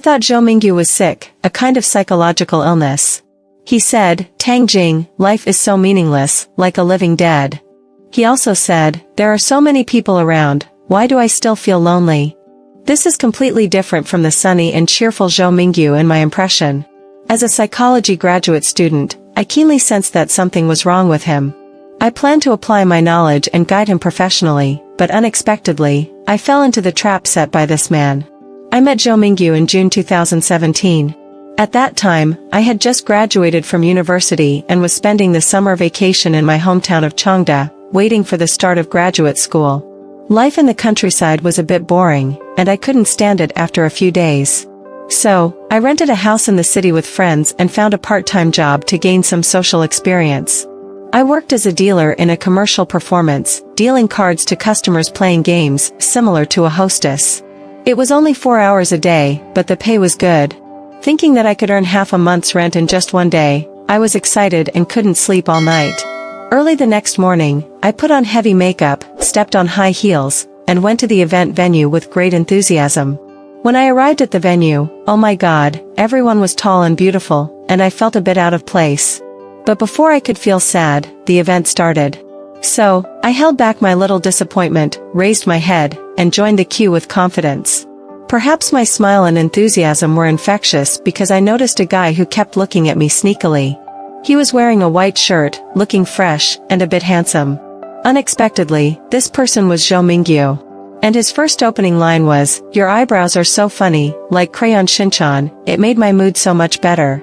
thought Zhou Mingyu was sick, a kind of psychological illness. He said, Tang Jing, life is so meaningless, like a living dead. He also said, there are so many people around, why do I still feel lonely? This is completely different from the sunny and cheerful Zhou Mingyu in my impression. As a psychology graduate student, I keenly sensed that something was wrong with him. I planned to apply my knowledge and guide him professionally, but unexpectedly, I fell into the trap set by this man. I met Zhou Mingyu in June 2017. At that time, I had just graduated from university and was spending the summer vacation in my hometown of Changde, waiting for the start of graduate school. Life in the countryside was a bit boring, and I couldn't stand it after a few days. So, I rented a house in the city with friends and found a part-time job to gain some social experience. I worked as a dealer in a commercial performance, dealing cards to customers playing games, similar to a hostess. It was only 4 hours a day, but the pay was good. Thinking that I could earn half a month's rent in just one day, I was excited and couldn't sleep all night. Early the next morning, I put on heavy makeup, stepped on high heels, and went to the event venue with great enthusiasm. When I arrived at the venue, oh my god, everyone was tall and beautiful, and I felt a bit out of place. But before I could feel sad, the event started. So, I held back my little disappointment, raised my head, and joined the queue with confidence. Perhaps my smile and enthusiasm were infectious because I noticed a guy who kept looking at me sneakily. He was wearing a white shirt, looking fresh, and a bit handsome. Unexpectedly, this person was Zhou Mingyu. And his first opening line was, "Your eyebrows are so funny, like Crayon Shinchan." It made my mood so much better.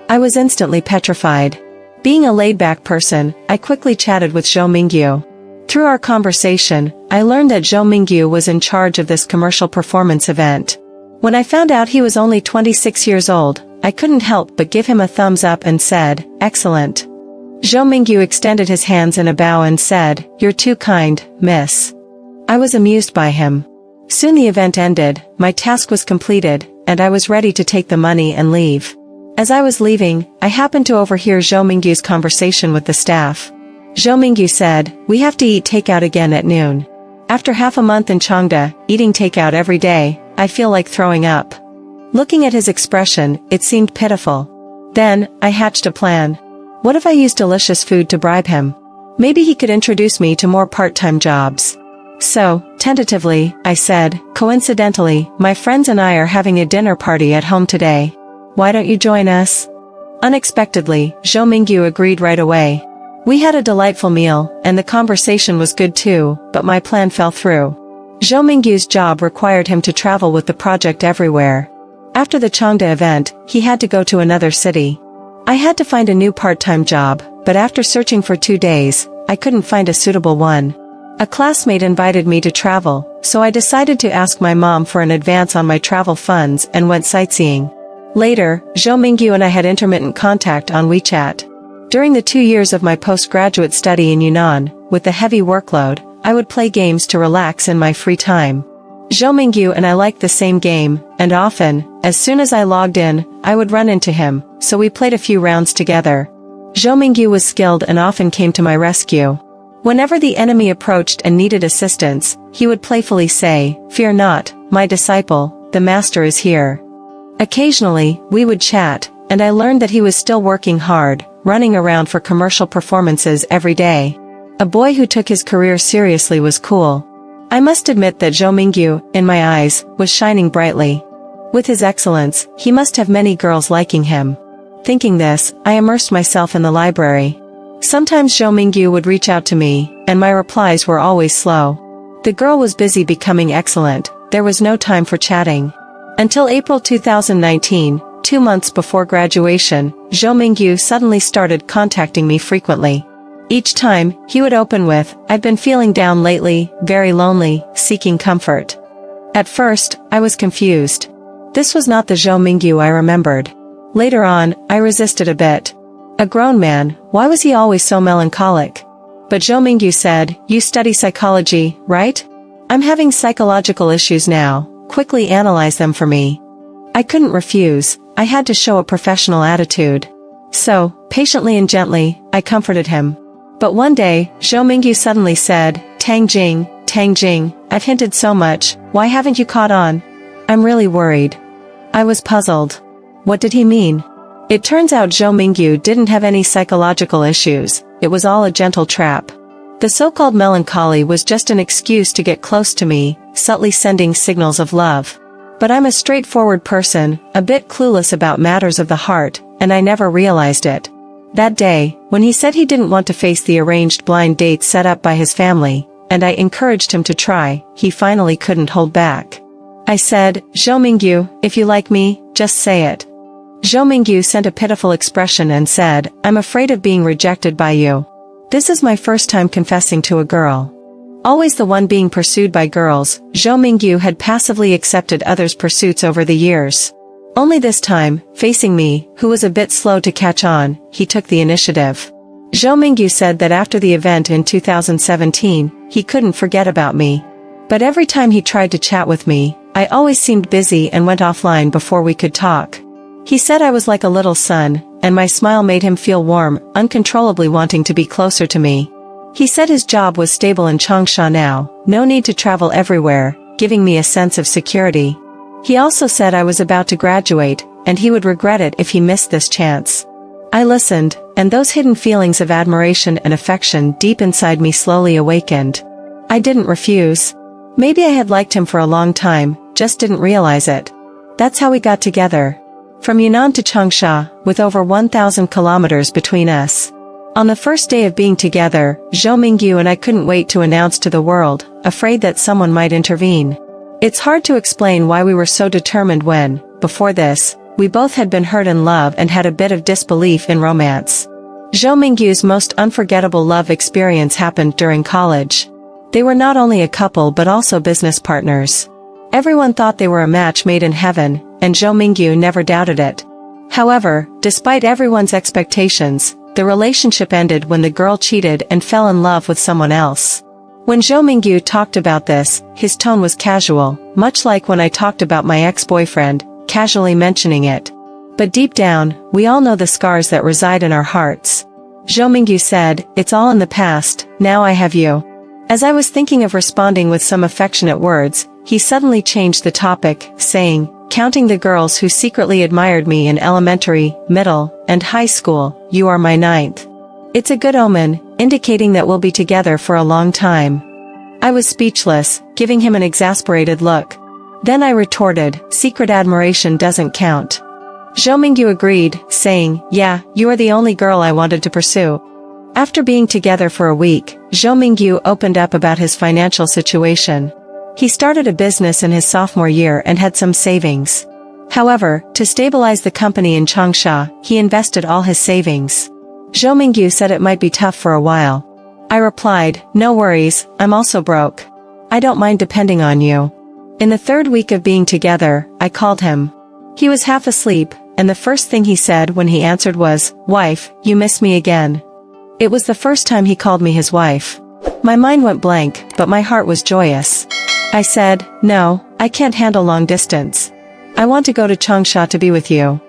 I was instantly petrified. Being a laid-back person, I quickly chatted with Zhou Mingyu. Through our conversation, I learned that Zhou Mingyu was in charge of this commercial performance event. When I found out he was only 26 years old, I couldn't help but give him a thumbs up and said, "Excellent." Zhou Mingyu extended his hands in a bow and said, "You're too kind, miss." I was amused by him. Soon the event ended, my task was completed, and I was ready to take the money and leave. As I was leaving, I happened to overhear Zhou Mingyu's conversation with the staff. Zhou Mingyu said, "We have to eat takeout again at noon. After half a month in Changde, eating takeout every day, I feel like throwing up." Looking at his expression, it seemed pitiful. Then, I hatched a plan. What if I used delicious food to bribe him? Maybe he could introduce me to more part-time jobs. So, tentatively, I said, "Coincidentally, my friends and I are having a dinner party at home today. Why don't you join us?" Unexpectedly, Zhou Mingyu agreed right away. We had a delightful meal, and the conversation was good too, but my plan fell through. Zhou Mingyu's job required him to travel with the project everywhere. After the Changde event, he had to go to another city. I had to find a new part-time job, but after searching for 2 days, I couldn't find a suitable one. A classmate invited me to travel, so I decided to ask my mom for an advance on my travel funds and went sightseeing. Later, Zhou Mingyu and I had intermittent contact on WeChat. During the 2 years of my postgraduate study in Yunnan, with the heavy workload, I would play games to relax in my free time. Zhou Mingyu and I liked the same game, and often, as soon as I logged in, I would run into him, so we played a few rounds together. Zhou Mingyu was skilled and often came to my rescue. Whenever the enemy approached and needed assistance, he would playfully say, "Fear not, my disciple, the master is here." Occasionally, we would chat, and I learned that he was still working hard, running around for commercial performances every day. A boy who took his career seriously was cool. I must admit that Zhou Mingyu, in my eyes, was shining brightly. With his excellence, he must have many girls liking him. Thinking this, I immersed myself in the library. Sometimes Zhou Mingyu would reach out to me, and my replies were always slow. The girl was busy becoming excellent, there was no time for chatting. Until April 2019, 2 months before graduation, Zhou Mingyu suddenly started contacting me frequently. Each time, he would open with, "I've been feeling down lately, very lonely, seeking comfort." At first, I was confused. This was not the Zhou Mingyu I remembered. Later on, I resisted a bit. A grown man, why was he always so melancholic? But Zhou Mingyu said, "You study psychology, right? I'm having psychological issues now, quickly analyze them for me." I couldn't refuse, I had to show a professional attitude. So, patiently and gently, I comforted him. But one day, Zhou Mingyu suddenly said, Tang Jing, I've hinted so much, why haven't you caught on? I'm really worried." I was puzzled. What did he mean? It turns out Zhou Mingyu didn't have any psychological issues, it was all a gentle trap. The so-called melancholy was just an excuse to get close to me, subtly sending signals of love. But I'm a straightforward person, a bit clueless about matters of the heart, and I never realized it. That day, when he said he didn't want to face the arranged blind date set up by his family, and I encouraged him to try, he finally couldn't hold back. I said, "Zhou Mingyu, if you like me, just say it." Zhou Mingyu sent a pitiful expression and said, "I'm afraid of being rejected by you." This is my first time confessing to a girl. Always the one being pursued by girls, Zhou Mingyu had passively accepted others' pursuits over the years. Only this time, facing me, who was a bit slow to catch on, he took the initiative. Zhou Mingyu said that after the event in 2017, he couldn't forget about me. But every time he tried to chat with me, I always seemed busy and went offline before we could talk. He said I was like a little son, and my smile made him feel warm, uncontrollably wanting to be closer to me. He said his job was stable in Changsha now, no need to travel everywhere, giving me a sense of security. He also said I was about to graduate, and he would regret it if he missed this chance. I listened, and those hidden feelings of admiration and affection deep inside me slowly awakened. I didn't refuse. Maybe I had liked him for a long time, just didn't realize it. That's how we got together. From Yunnan to Changsha, with over 1,000 kilometers between us. On the first day of being together, Zhou Mingyu and I couldn't wait to announce to the world, afraid that someone might intervene. It's hard to explain why we were so determined when, before this, we both had been hurt in love and had a bit of disbelief in romance. Zhou Mingyu's most unforgettable love experience happened during college. They were not only a couple but also business partners. Everyone thought they were a match made in heaven, and Zhou Mingyu never doubted it. However, despite everyone's expectations, the relationship ended when the girl cheated and fell in love with someone else. When Zhou Mingyu talked about this, his tone was casual, much like when I talked about my ex-boyfriend, casually mentioning it. But deep down, we all know the scars that reside in our hearts. Zhou Mingyu said, "It's all in the past, now I have you." As I was thinking of responding with some affectionate words, he suddenly changed the topic, saying, "Counting the girls who secretly admired me in elementary, middle, and high school, you are my ninth. It's a good omen, indicating that we'll be together for a long time." I was speechless, giving him an exasperated look. Then I retorted, "Secret admiration doesn't count." Zhou Mingyu agreed, saying, "Yeah, you are the only girl I wanted to pursue." After being together for a week, Zhou Mingyu opened up about his financial situation. He started a business in his sophomore year and had some savings. However, to stabilize the company in Changsha, he invested all his savings. Zhou Mingyu said it might be tough for a while. I replied, "No worries, I'm also broke. I don't mind depending on you." In the third week of being together, I called him. He was half asleep, and the first thing he said when he answered was, "Wife, you miss me again." It was the first time he called me his wife. My mind went blank, but my heart was joyous. I said, "No, I can't handle long distance. I want to go to Changsha to be with you."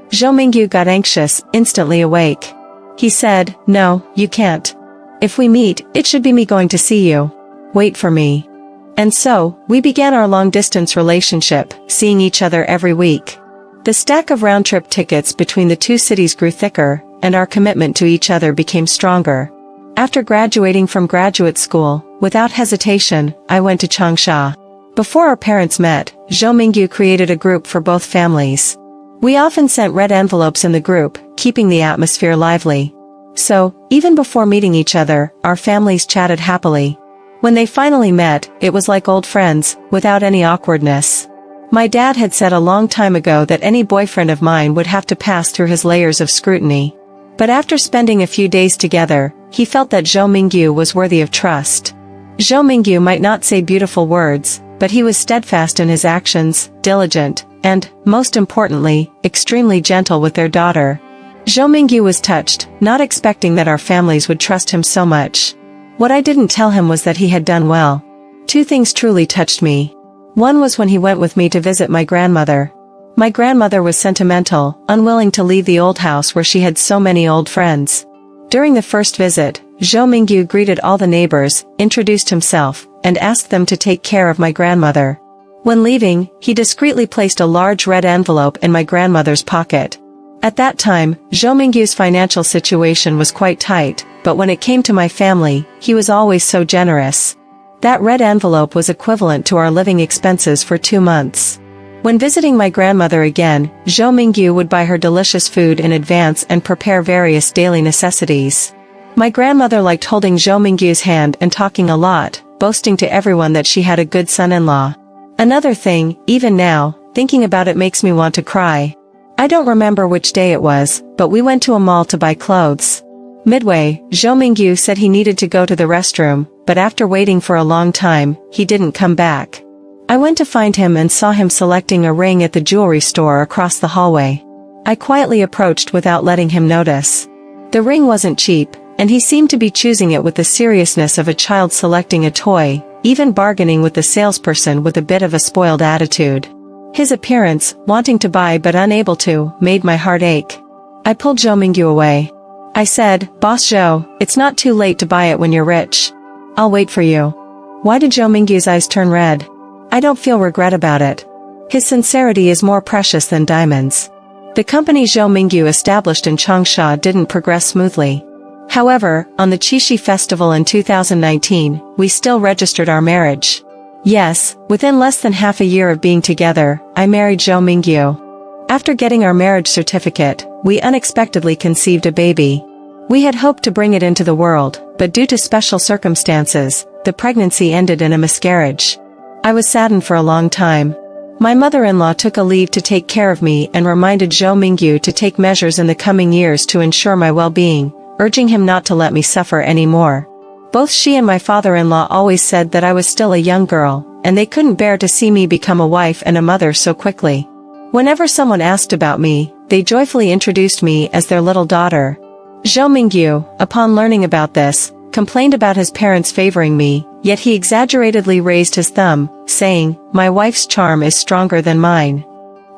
Zhou Mingyu got anxious, instantly awake. He said, "No, you can't. If we meet, it should be me going to see you. Wait for me." And so, we began our long-distance relationship, seeing each other every week. The stack of round-trip tickets between the two cities grew thicker, and our commitment to each other became stronger. After graduating from graduate school, without hesitation, I went to Changsha. Before our parents met, Zhou Mingyu created a group for both families. We often sent red envelopes in the group, keeping the atmosphere lively. So, even before meeting each other, our families chatted happily. When they finally met, it was like old friends, without any awkwardness. My dad had said a long time ago that any boyfriend of mine would have to pass through his layers of scrutiny. But after spending a few days together, he felt that Zhou Mingyu was worthy of trust. Zhou Mingyu might not say beautiful words, but he was steadfast in his actions, diligent, and, most importantly, extremely gentle with their daughter. Zhou Mingyu was touched, not expecting that our families would trust him so much. What I didn't tell him was that he had done well. Two things truly touched me. One was when he went with me to visit my grandmother. My grandmother was sentimental, unwilling to leave the old house where she had so many old friends. During the first visit, Zhou Mingyu greeted all the neighbors, introduced himself, and asked them to take care of my grandmother. When leaving, he discreetly placed a large red envelope in my grandmother's pocket. At that time, Zhou Mingyu's financial situation was quite tight, but when it came to my family, he was always so generous. That red envelope was equivalent to our living expenses for 2 months. When visiting my grandmother again, Zhou Mingyu would buy her delicious food in advance and prepare various daily necessities. My grandmother liked holding Zhou Mingyu's hand and talking a lot, boasting to everyone that she had a good son-in-law. Another thing, even now, thinking about it makes me want to cry. I don't remember which day it was, but we went to a mall to buy clothes. Midway, Zhou Mingyu said he needed to go to the restroom, but after waiting for a long time, he didn't come back. I went to find him and saw him selecting a ring at the jewelry store across the hallway. I quietly approached without letting him notice. The ring wasn't cheap, and he seemed to be choosing it with the seriousness of a child selecting a toy, even bargaining with the salesperson with a bit of a spoiled attitude. His appearance, wanting to buy but unable to, made my heart ache. I pulled Zhou Mingyu away. I said, "Boss Zhou, it's not too late to buy it when you're rich. I'll wait for you." Why did Zhou Mingyu's eyes turn red? I don't feel regret about it. His sincerity is more precious than diamonds. The company Zhou Mingyu established in Changsha didn't progress smoothly. However, on the Qixi festival in 2019, we still registered our marriage. Yes, within less than half a year of being together, I married Zhou Mingyu. After getting our marriage certificate, we unexpectedly conceived a baby. We had hoped to bring it into the world, but due to special circumstances, the pregnancy ended in a miscarriage. I was saddened for a long time. My mother-in-law took a leave to take care of me and reminded Zhou Mingyu to take measures in the coming years to ensure my well-being, urging him not to let me suffer anymore. Both she and my father-in-law always said that I was still a young girl, and they couldn't bear to see me become a wife and a mother so quickly. Whenever someone asked about me, they joyfully introduced me as their little daughter. Zhou Mingyu, upon learning about this, complained about his parents favoring me, yet he exaggeratedly raised his thumb, saying, "My wife's charm is stronger than mine."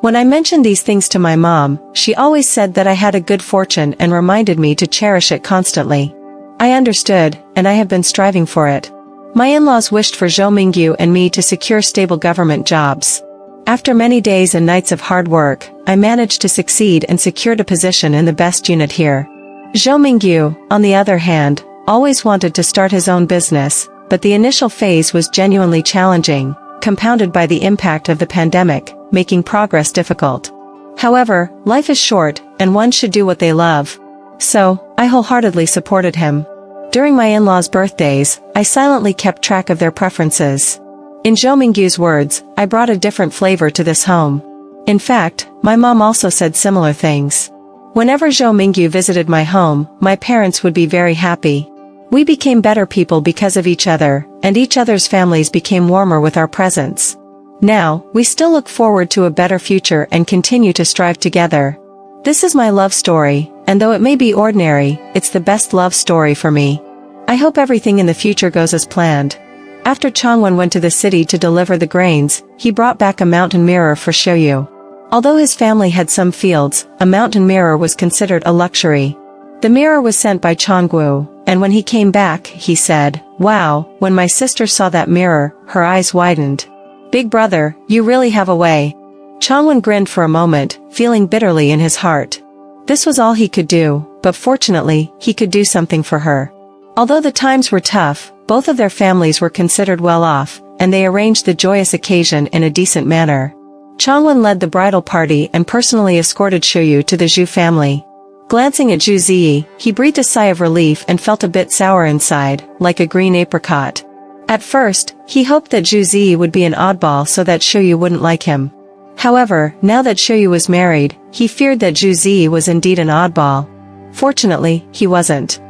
When I mentioned these things to my mom, she always said that I had a good fortune and reminded me to cherish it constantly. I understood, and I have been striving for it. My in-laws wished for Zhou Mingyu and me to secure stable government jobs. After many days and nights of hard work, I managed to succeed and secured a position in the best unit here. Zhou Mingyu, on the other hand, always wanted to start his own business, but the initial phase was genuinely challenging, compounded by the impact of the pandemic, making progress difficult. However, life is short, and one should do what they love. So, I wholeheartedly supported him. During my in-laws' birthdays, I silently kept track of their preferences. In Zhou Mingyu's words, I brought a different flavor to this home. In fact, my mom also said similar things. Whenever Zhou Mingyu visited my home, my parents would be very happy. We became better people because of each other, and each other's families became warmer with our presence. Now, we still look forward to a better future and continue to strive together. This is my love story, and though it may be ordinary, it's the best love story for me. I hope everything in the future goes as planned. After Changwen went to the city to deliver the grains, he brought back a mountain mirror for Xiaoyu. Although his family had some fields, a mountain mirror was considered a luxury. The mirror was sent by Changgu, and when he came back, he said, "Wow, when my sister saw that mirror, her eyes widened. Big brother, you really have a way." Changwen grinned for a moment, feeling bitterly in his heart. This was all he could do, but fortunately, he could do something for her. Although the times were tough, both of their families were considered well off, and they arranged the joyous occasion in a decent manner. Changwen led the bridal party and personally escorted Xiaoyu to the Zhu family. Glancing at Zhu Ziyi, he breathed a sigh of relief and felt a bit sour inside, like a green apricot. At first, he hoped that Zhu Ziyi would be an oddball so that Xiaoyu wouldn't like him. However, now that Xiaoyu was married, he feared that Zhu Ziyi was indeed an oddball. Fortunately, he wasn't.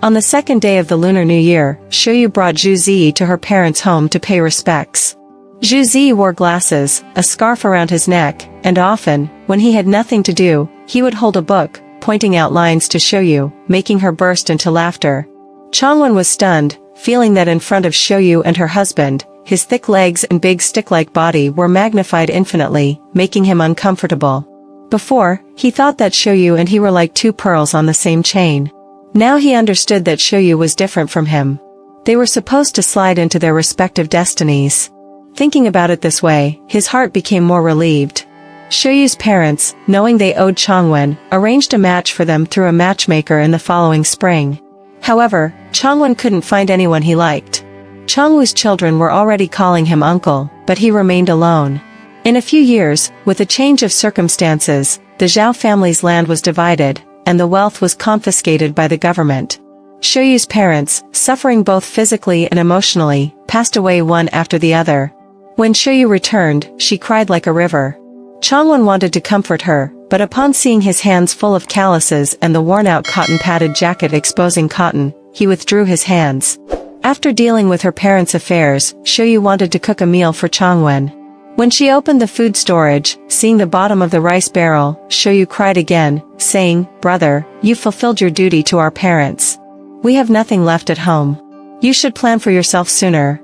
On the second day of the Lunar New Year, Xiaoyu brought Zhu Ziyi to her parents' home to pay respects. Zhu Ziyi wore glasses, a scarf around his neck, and often, when he had nothing to do, he would hold a book, pointing out lines to Xiaoyu, making her burst into laughter. Changwen was stunned, feeling that in front of Xiaoyu and her husband, his thick legs and big stick-like body were magnified infinitely, making him uncomfortable. Before, he thought that Xiaoyu and he were like two pearls on the same chain. Now he understood that Xiaoyu was different from him. They were supposed to slide into their respective destinies. Thinking about it this way, his heart became more relieved. Shoyu's parents, knowing they owed Changwon, arranged a match for them through a matchmaker in the following spring. However, Changwon couldn't find anyone he liked. Changwoo's children were already calling him uncle, but he remained alone. In a few years, with a change of circumstances, the Zhao family's land was divided, and the wealth was confiscated by the government. Shoyu's parents, suffering both physically and emotionally, passed away one after the other. When Shoyu returned, she cried like a river. Changwon wanted to comfort her, but upon seeing his hands full of calluses and the worn-out cotton-padded jacket exposing cotton, he withdrew his hands. After dealing with her parents' affairs, Shoyu wanted to cook a meal for Changwon. When she opened the food storage, seeing the bottom of the rice barrel, Shoyu cried again, saying, "Brother, you fulfilled your duty to our parents. We have nothing left at home. You should plan for yourself sooner."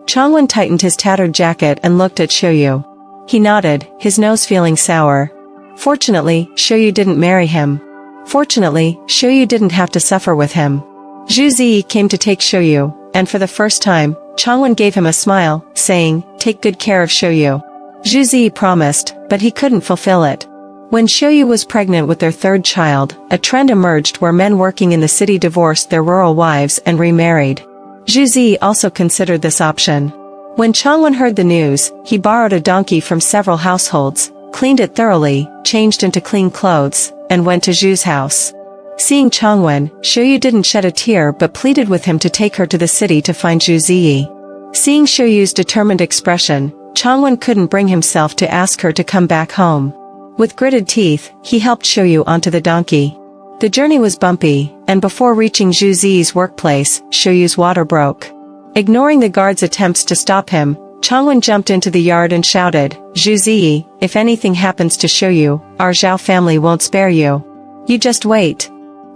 Changwon tightened his tattered jacket and looked at Shoyu. He nodded, his nose feeling sour. Fortunately, Shoyu didn't marry him. Fortunately, Shoyu didn't have to suffer with him. Zhu Ziyi came to take Shoyu, and for the first time, Changwon gave him a smile, saying, "Take good care of Shoyu." Zhu Ziyi promised, but he couldn't fulfill it. When Shoyu was pregnant with their third child, a trend emerged where men working in the city divorced their rural wives and remarried. Zhu Ziyi also considered this option. When Changwon heard the news, he borrowed a donkey from several households, cleaned it thoroughly, changed into clean clothes, and went to Zhu's house. Seeing Changwon, Shoyu didn't shed a tear but pleaded with him to take her to the city to find Zhu Ziyi. Seeing Shoyu's determined expression, Changwon couldn't bring himself to ask her to come back home. With gritted teeth, he helped Shoyu onto the donkey. The journey was bumpy, and before reaching Zhu Ziyi's workplace, Shoyu's water broke. Ignoring the guard's attempts to stop him, Changwon jumped into the yard and shouted, "Zhu Ziyi, if anything happens to Shoyu, our Zhao family won't spare you. You just wait."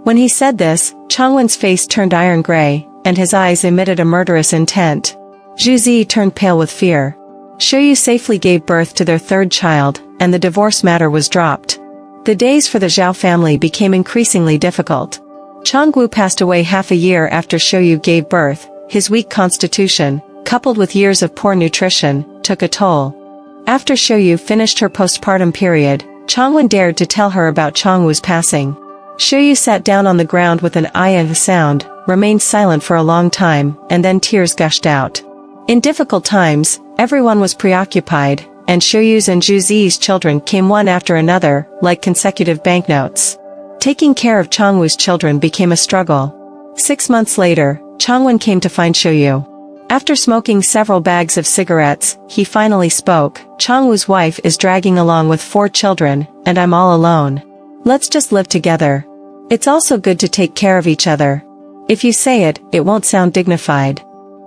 When he said this, Changwon's face turned iron gray, and his eyes emitted a murderous intent. Zhu Ziyi turned pale with fear. Shoyu safely gave birth to their third child, and the divorce matter was dropped. The days for the Zhao family became increasingly difficult. Changwu passed away half a year after Shoyu gave birth. His weak constitution, coupled with years of poor nutrition, took a toll. After Shoyu finished her postpartum period, Changwon dared to tell her about Changwu's passing. Shoyu sat down on the ground with an eye of sound, remained silent for a long time, and then tears gushed out. In difficult times, everyone was preoccupied, and Shoyu's and Zhu Ziyi's children came one after another, like consecutive banknotes. Taking care of Changwu's children became a struggle. 6 months later, Changwon came to find Shoyu. After smoking several bags of cigarettes, he finally spoke. "Changwu's wife is dragging along with 4 children, and I'm all alone. Let's just live together. It's also good to take care of each other. If you say it, it won't sound dignified."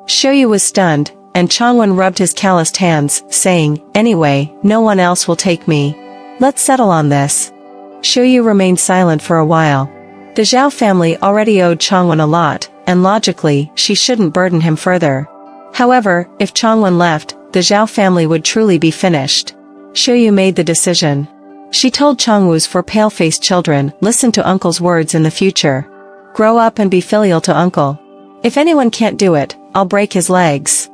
Shoyu was stunned, and Changwon rubbed his calloused hands, saying, "Anyway, no one else will take me. Let's settle on this." Shoyu remained silent for a while. The Zhao family already owed Changwon a lot, and logically, she shouldn't burden him further. However, if Changwon left, the Zhao family would truly be finished. Shoyu made the decision. She told Changwu's 4 pale-faced children, "Listen to uncle's words in the future. Grow up and be filial to uncle. If anyone can't do it, I'll break his legs."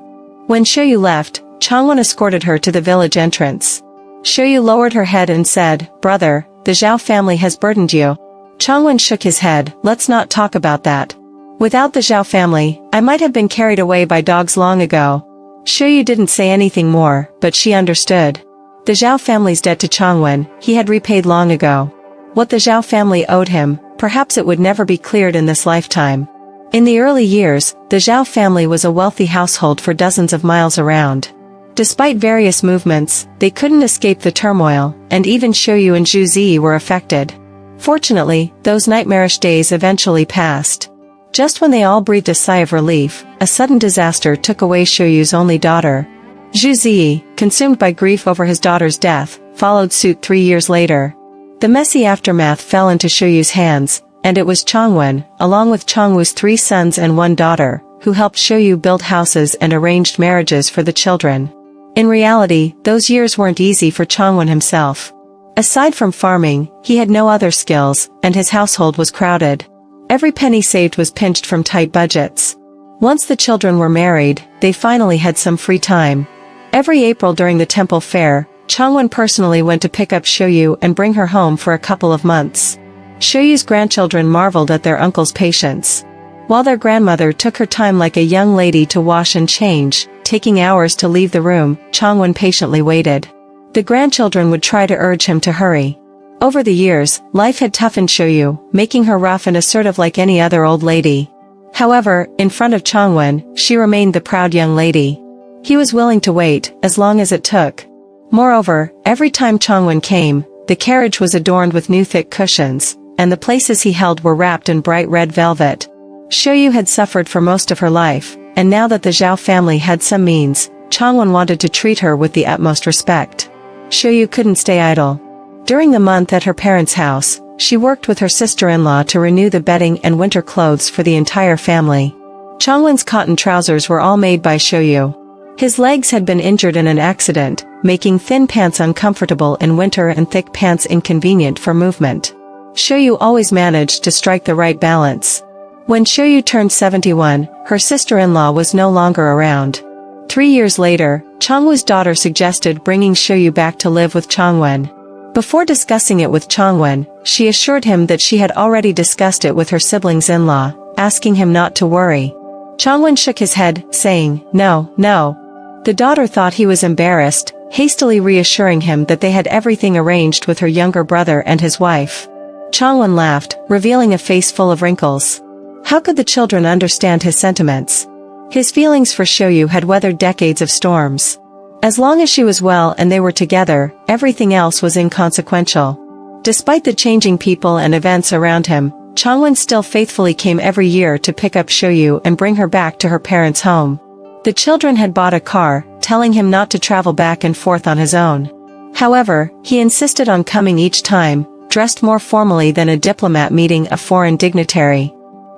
When Shoyu left, Changwon escorted her to the village entrance. Shoyu lowered her head and said, "Brother, the Zhao family has burdened you." Changwon shook his head. "Let's not talk about that. Without the Zhao family, I might have been carried away by dogs long ago." Shoyu didn't say anything more, but she understood. The Zhao family's debt to Changwon, he had repaid long ago. What the Zhao family owed him, perhaps it would never be cleared in this lifetime. In the early years, the Zhao family was a wealthy household for dozens of miles around. Despite various movements, they couldn't escape the turmoil, and even Shoyu and Zhu Ziyi were affected. Fortunately, those nightmarish days eventually passed. Just when they all breathed a sigh of relief, a sudden disaster took away Shoyu's only daughter. Zhu Ziyi, consumed by grief over his daughter's death, followed suit 3 years later. The messy aftermath fell into Shoyu's hands, and it was Changwon, along with Changwu's 3 sons and 1 daughter, who helped Shoyu build houses and arranged marriages for the children. In reality, those years weren't easy for Changwon himself. Aside from farming, he had no other skills, and his household was crowded. Every penny saved was pinched from tight budgets. Once the children were married, they finally had some free time. Every April during the temple fair, Changwon personally went to pick up Shoyu and bring her home for a couple of months. Shoyu's grandchildren marveled at their uncle's patience. While their grandmother took her time like a young lady to wash and change, taking hours to leave the room, Changwon patiently waited. The grandchildren would try to urge him to hurry. Over the years, life had toughened Shoyu, making her rough and assertive like any other old lady. However, in front of Changwon, she remained the proud young lady. He was willing to wait, as long as it took. Moreover, every time Changwon came, the carriage was adorned with new thick cushions, and the places he held were wrapped in bright red velvet. Shoyu had suffered for most of her life, and now that the Zhao family had some means, Changwon wanted to treat her with the utmost respect. Shoyu couldn't stay idle. During the month at her parents' house, she worked with her sister-in-law to renew the bedding and winter clothes for the entire family. Changwon's cotton trousers were all made by Shoyu. His legs had been injured in an accident, making thin pants uncomfortable in winter and thick pants inconvenient for movement. Shoyu always managed to strike the right balance. When Shoyu turned 71, her sister-in-law was no longer around. 3 years later, Changwon's daughter suggested bringing Shoyu back to live with Changwon. Before discussing it with Changwon, she assured him that she had already discussed it with her siblings-in-law, asking him not to worry. Changwon shook his head, saying, "No, no." The daughter thought he was embarrassed, hastily reassuring him that they had everything arranged with her younger brother and his wife. Changwon laughed, revealing a face full of wrinkles. How could the children understand his sentiments? His feelings for Shoyu had weathered decades of storms. As long as she was well and they were together, everything else was inconsequential. Despite the changing people and events around him, Changwon still faithfully came every year to pick up Shoyu and bring her back to her parents' home. The children had bought a car, telling him not to travel back and forth on his own. However, he insisted on coming each time, dressed more formally than a diplomat meeting a foreign dignitary.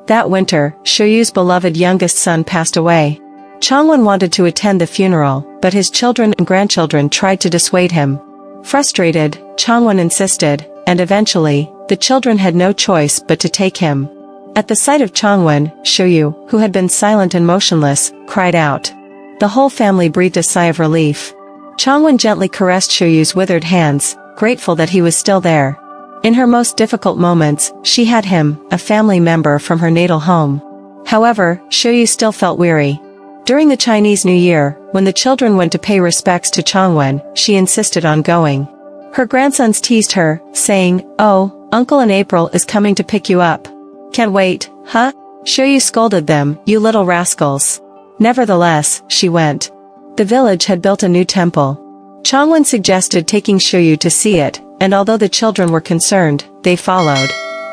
That winter, Shoyu's beloved youngest son passed away. Changwon wanted to attend the funeral, but his children and grandchildren tried to dissuade him. Frustrated, Changwon insisted, and eventually, the children had no choice but to take him. At the sight of Changwon, Shoyu, who had been silent and motionless, cried out. The whole family breathed a sigh of relief. Changwon gently caressed Shoyu's withered hands, grateful that he was still there. In her most difficult moments, she had him, a family member from her natal home. However, Shoyu still felt weary. During the Chinese New Year, when the children went to pay respects to Changwon, she insisted on going. Her grandsons teased her, saying, "Oh, Uncle in April is coming to pick you up. Can't wait, huh?" Shoyu scolded them, "You little rascals." Nevertheless, she went. The village had built a new temple. Changwon suggested taking Shoyu to see it, and although the children were concerned, they followed.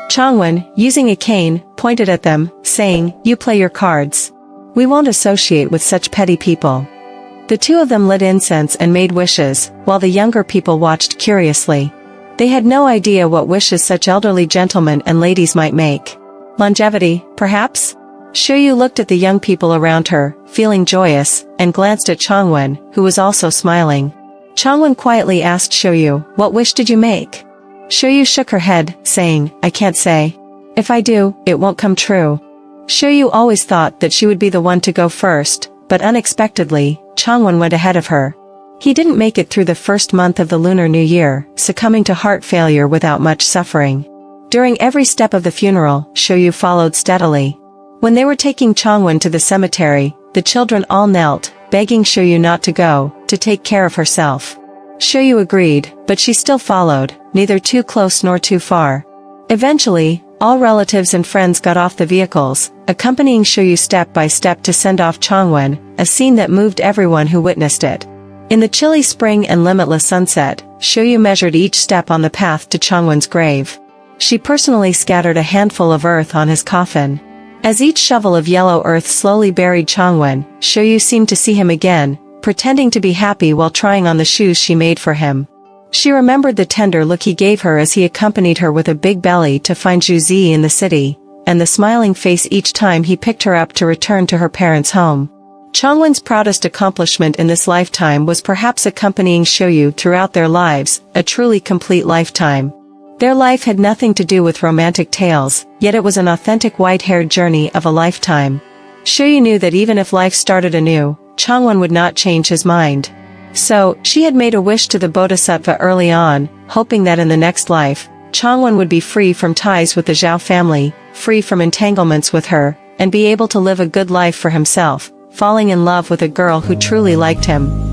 Changwon, using a cane, pointed at them, saying, "You play your cards. We won't associate with such petty people." The two of them lit incense and made wishes, while the younger people watched curiously. They had no idea what wishes such elderly gentlemen and ladies might make. Longevity, perhaps? Shoyu looked at the young people around her, feeling joyous, and glanced at Changwon, who was also smiling. Changwon quietly asked Shoyu, "What wish did you make?" Shoyu shook her head, saying, "I can't say. If I do, it won't come true." Shoyu always thought that she would be the one to go first, but unexpectedly, Changwon went ahead of her. He didn't make it through the first month of the Lunar New Year, succumbing to heart failure without much suffering. During every step of the funeral, Shoyu followed steadily. When they were taking Changwon to the cemetery, the children all knelt, begging Shoyu not to go, to take care of herself. Shoyu agreed, but she still followed, neither too close nor too far. Eventually, all relatives and friends got off the vehicles, accompanying Shoyu step by step to send off Changwon, a scene that moved everyone who witnessed it. In the chilly spring and limitless sunset, Shoyu measured each step on the path to Changwon's grave. She personally scattered a handful of earth on his coffin. As each shovel of yellow earth slowly buried Changwon, Shoyu seemed to see him again, pretending to be happy while trying on the shoes she made for him. She remembered the tender look he gave her as he accompanied her with a big belly to find Juzi in the city, and the smiling face each time he picked her up to return to her parents' home. Changwon's proudest accomplishment in this lifetime was perhaps accompanying Shoyu throughout their lives, a truly complete lifetime. Their life had nothing to do with romantic tales, yet it was an authentic white-haired journey of a lifetime. Shoyu knew that even if life started anew, Changwon would not change his mind. So, she had made a wish to the Bodhisattva early on, hoping that in the next life, Changwon would be free from ties with the Zhao family, free from entanglements with her, and be able to live a good life for himself, falling in love with a girl who truly liked him.